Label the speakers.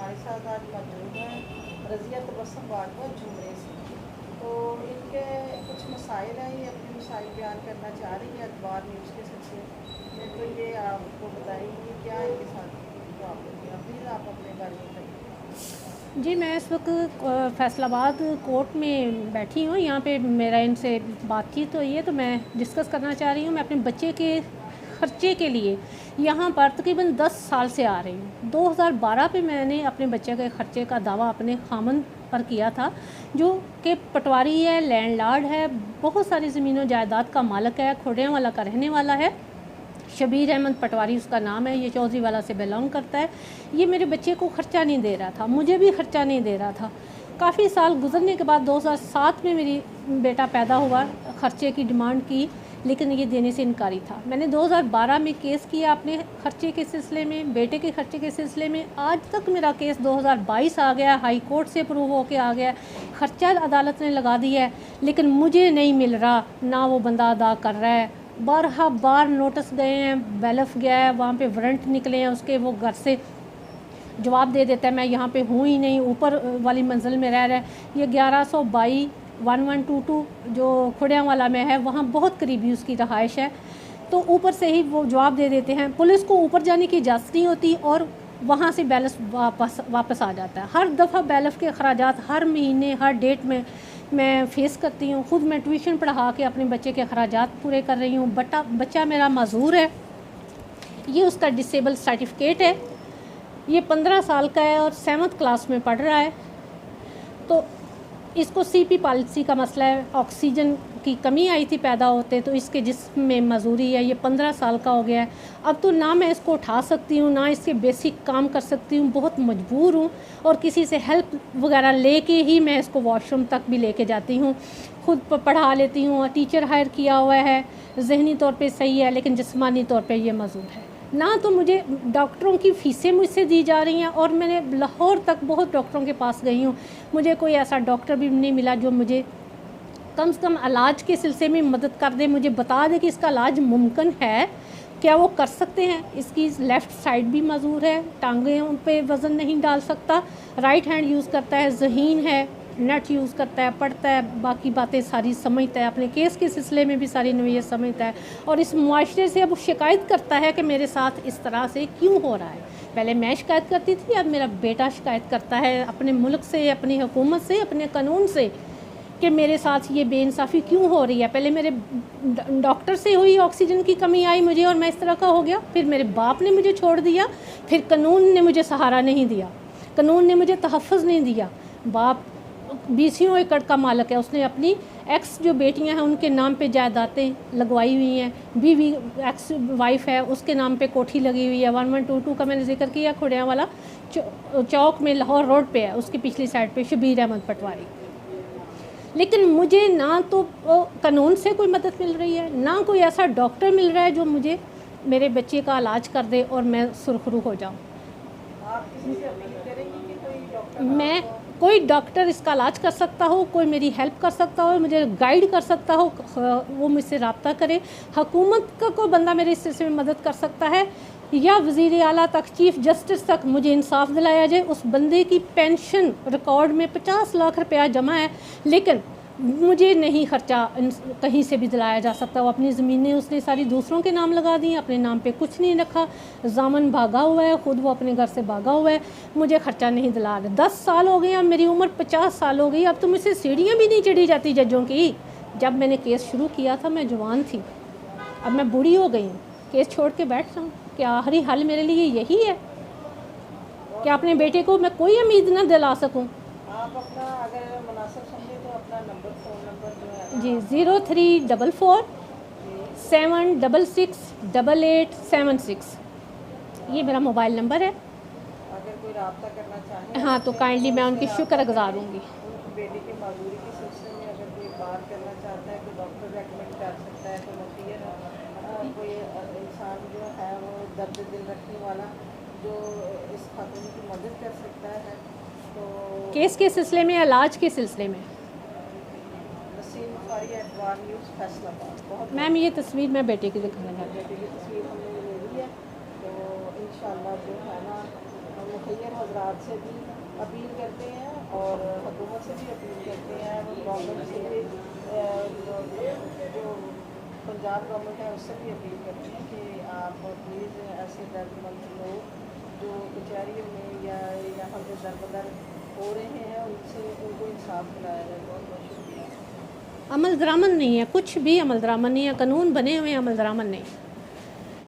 Speaker 1: हमारे साथ आज मौजूद हैं रज़िया तबस्सुम बाजवा झुमरे से। तो इनके कुछ मसाइल हैं, ये अपने मसाइल बयान करना चाह रही है अखबार न्यूज़ के सिलसिले में। तो ये आपको बताइए क्या इनके साथ प्रॉब्लम है, प्लीज़ आप अपने बारे में बताइए।
Speaker 2: जी, मैं इस वक्त फैसलाबाद कोर्ट में बैठी हूँ। यहाँ पे मेरा इनसे बातचीत हुई है तो मैं डिस्कस करना चाह रही हूँ। मैं अपने बच्चे के खर्चे के लिए यहाँ पर तकरीबन 10 साल से आ रही हूँ। 2012 पे मैंने अपने बच्चे के खर्चे का दावा अपने खामन पर किया था, जो कि पटवारी है, लैंडलॉर्ड है, बहुत सारी ज़मीनों जायदाद का मालिक है, खोड़ियांवाला का रहने वाला है। शबीर अहमद पटवारी उसका नाम है, ये चौधरी वाला से बिलोंग करता है। ये मेरे बच्चे को ख़र्चा नहीं दे रहा था, मुझे भी ख़र्चा नहीं दे रहा था। काफ़ी साल गुजरने के बाद 2007 में मेरी बेटा पैदा हुआ, ख़र्चे की डिमांड की, लेकिन ये देने से इनकारी था। मैंने 2012 में केस किया अपने ख़र्चे के सिलसिले में, बेटे के ख़र्चे के सिलसिले में। आज तक मेरा केस 2022 आ गया, हाई कोर्ट से अप्रूव होके आ गया, ख़र्चा अदालत ने लगा दिया है, लेकिन मुझे नहीं मिल रहा, ना वो बंदा अदा कर रहा है। बार नोटिस गए हैं, बैलफ गया है, वहाँ पे वारंट निकले हैं उसके, वो घर से जवाब दे देता है मैं यहाँ पे हूँ ही नहीं, ऊपर वाली मंजिल में रह रहा है। ये 1122 1122 जो खोड़ियांवाला में है, वहाँ बहुत करीबी उसकी रहाइश है, तो ऊपर से ही वो जवाब दे देते हैं। पुलिस को ऊपर जाने की इजाज़त नहीं होती और वहाँ से बैलेंस वापस आ जाता है। हर दफ़ा बैलफ के अखराजात हर महीने हर डेट में मैं फ़ेस करती हूँ। ख़ुद मैं ट्यूशन पढ़ा के अपने बच्चे के अखराजात पूरे कर रही हूँ। बच्चा मेरा माजूर है, ये उसका डिसेबल सर्टिफिकेट है, ये 15 साल का है और 7th क्लास में पढ़ रहा है। तो इसको सीपी पॉलिसी का मसला है, ऑक्सीजन की कमी आई थी पैदा होते, तो इसके जिस्म में मजूरी है। ये 15 साल का हो गया है। अब तो ना मैं इसको उठा सकती हूँ, ना इसके बेसिक काम कर सकती हूँ, बहुत मजबूर हूँ और किसी से हेल्प वगैरह लेके ही मैं इसको वॉशरूम तक भी लेके जाती हूँ। खुद पढ़ा लेती हूँ, टीचर हायर किया हुआ है, जहनी तौर पे सही है, लेकिन जिस्मानी तौर पे ये मजूर है। ना तो मुझे डॉक्टरों की फ़ीसें मुझसे दी जा रही हैं, और मैंने लाहौर तक बहुत डॉक्टरों के पास गई हूँ, मुझे कोई ऐसा डॉक्टर भी नहीं मिला जो मुझे कम से कम इलाज के सिलसिले में मदद कर दे, मुझे बता दे कि इसका इलाज मुमकिन है, क्या वो कर सकते हैं। इसकी लेफ़्ट साइड भी मजूर है, टांगें उन पे वज़न नहीं डाल सकता, राइट हैंड यूज़ करता है, ज़हीन है, नेट यूज़ करता है, पढ़ता है, बाकी बातें सारी समझता है, अपने केस के सिलसिले में भी सारी नोयत समझता है, और इस मुआशरे से अब शिकायत करता है कि मेरे साथ इस तरह से क्यों हो रहा है। पहले मैं शिकायत करती थी, अब मेरा बेटा शिकायत करता है अपने मुल्क से, अपनी हुकूमत से, अपने कानून से, कि मेरे साथ ये बेइंसाफ़ी क्यों हो रही है। पहले मेरे डॉक्टर से हुई, ऑक्सीजन की कमी आई मुझे और मैं इस तरह का हो गया, फिर मेरे बाप ने मुझे छोड़ दिया, फिर कानून ने मुझे सहारा नहीं दिया, कानून ने मुझे तहफ़्फ़ुज़ नहीं दिया। बाप 20 एकड़ का मालिक है, उसने अपनी एक्स जो बेटियां हैं उनके नाम पे जायदादें लगवाई हुई हैं, बीवी एक्स वाइफ है उसके नाम पे कोठी लगी हुई है। 1122 का मैंने जिक्र किया, खोड़ियांवाला चौक में लाहौर रोड पे है, उसकी पिछली साइड पे शबीर अहमद पटवारी। लेकिन मुझे ना तो कानून से कोई मदद मिल रही है, ना कोई ऐसा डॉक्टर मिल रहा है जो मुझे मेरे बच्चे का इलाज कर दे और मैं सुरखरू हो जाऊँ।
Speaker 1: आप किसी से अपील करेंगे कि कोई डॉक्टर
Speaker 2: मैं कोई डॉक्टर इसका इलाज कर सकता हो, कोई मेरी हेल्प कर सकता हो, मुझे गाइड कर सकता हो, वो मुझसे रब्ता करे। हुकूमत का कोई बंदा मेरे इस सिलसिले में मदद कर सकता है, या वज़ीर आला तक, चीफ़ जस्टिस तक मुझे इंसाफ दिलाया जाए। उस बंदे की पेंशन रिकॉर्ड में 50 लाख रुपया जमा है, लेकिन मुझे नहीं ख़र्चा कहीं से भी दिलाया जा सकता। वो अपनी ज़मीनें उसने सारी दूसरों के नाम लगा दी, अपने नाम पे कुछ नहीं रखा, ज़ामन भागा हुआ है, ख़ुद वो अपने घर से भागा हुआ है, मुझे ख़र्चा नहीं दिला रहा। 10 साल हो गए, अब मेरी उम्र 50 साल हो गई, अब तो मुझसे सीढ़ियाँ भी नहीं चढ़ी जाती जजों की। जब मैंने केस शुरू किया था मैं जवान थी, अब मैं बूढ़ी हो गई हूँ, केस छोड़ के बैठ जाऊँ? क्या आखिरी हल मेरे लिए यही है कि अपने बेटे को मैं कोई उम्मीद न दिला सकूँ?
Speaker 1: आप अपना अगर मुनासिब समझे तो अपना नंबर, फ़ोन नंबर जो है
Speaker 2: जी, 0344 766 8876, ये मेरा मोबाइल नंबर है।
Speaker 1: अगर कोई रब्ता करना चाहे
Speaker 2: हाँ, तो काइंडली मैं उनकी शुक्रगुज़ार होंगी।
Speaker 1: उनकी बेटी की माजूरी के सिलसिले में अगर कोई बात करना चाहता है तो डॉक्टर रेकमेंड कर सकता है, तो वकील कोई इंसान जो है वो दर्द दिल रखने वाला जो इस खातून की मदद कर सकता है। तो
Speaker 2: केस के सिलसिले में, इलाज के सिलसिले में।
Speaker 1: नसीम बुखारी, अखबार न्यूज़, फैसलाबाद। बहुत
Speaker 2: मैम ये तस्वीर मैं बेटे की दिखाना चाहती हूँ।
Speaker 1: बेटी की तस्वीर हमने ले ली है, तो इंशाल्लाह जो है ना मुखैर हजरात से भी अपील करते हैं और हुकूमत से भी अपील करते हैं, गवर्नमेंट से भी जो पंजाब गवर्नमेंट है उससे भी अपील करते हैं कि आप प्लीज़ ऐसे दर्दमंद लोग जो कचहरियों में या यहाँ पे दरबदर हो रहे हैं उनसे उनको इंसाफ दिलाया जाए। बहुत बहुत शुक्रिया।
Speaker 2: अमल दरामद नहीं है, कुछ भी अमल दरामद नहीं है, कानून बने हुए हैं, अमल दरामद नहीं।